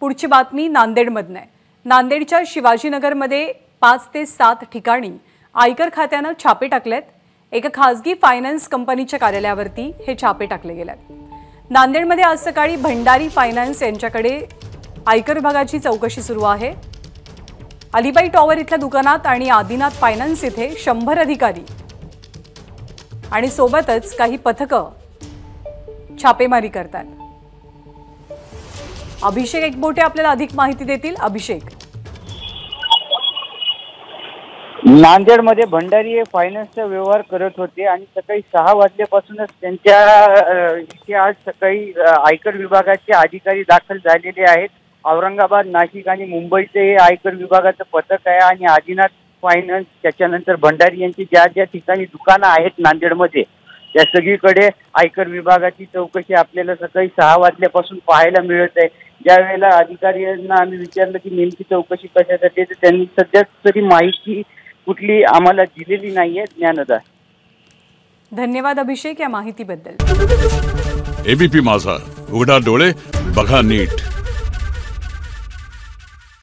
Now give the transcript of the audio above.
पुढची बातमी नांदेडमधून आहे। नांदेडच्या शिवाजीनगरमध्ये 5 ते 7 ठिकाणी आयकर खात्याने छापे टाकलेत। एका खासगी फायनान्स कंपनीच्या कार्यालयावरती हे छापे टाकले गेलेत। नांदेडमध्ये आज सकाळी भंडारी फायनान्स यांच्याकडे आयकर विभागाची चौकशी सुरू आहे। अलिबाई टॉवर इथल्या दुकानात आणि आदिनाथ फायनान्स इथे 100 अधिकारी आणि सोबतच काही पथकं छापेमारी करतात। अभिषेक एकबोटे आपल्याला अधिक माहिती देतील। अभिषेक, नांदेडमध्ये भंडारी हे फायनान्सचा व्यवहार करत होते आणि सकाळी 6 वाजल्यापासूनच त्यांच्या इथे आज सकाळी आयकर विभागाचे अधिकारी दाखल झालेले आहेत। औरंगाबाद, नाशिक आणि मुंबईचे हे आयकर विभागाचं पथक आहे आणि आदिनाथ फायनान्स, त्याच्यानंतर भंडारी यांची ज्या ज्या ठिकाणी दुकानं आहेत नांदेडमध्ये त्या सगळीकडे आयकर विभागाची चौकशी आपल्याला सकाळी 6 वाजल्यापासून पाहायला मिळत आहे। ज्या वेळेला अधिकाऱ्यांना आम्ही विचारलं की नेमकी चौकशी कशासाठी, तर त्यांनी सध्या तरी माहिती कुठली आम्हाला दिलेली नाहीये। ज्ञानदा, धन्यवाद अभिषेक या माहितीबद्दल। एबीपी माझा, उघडा डोळे बघा नीट।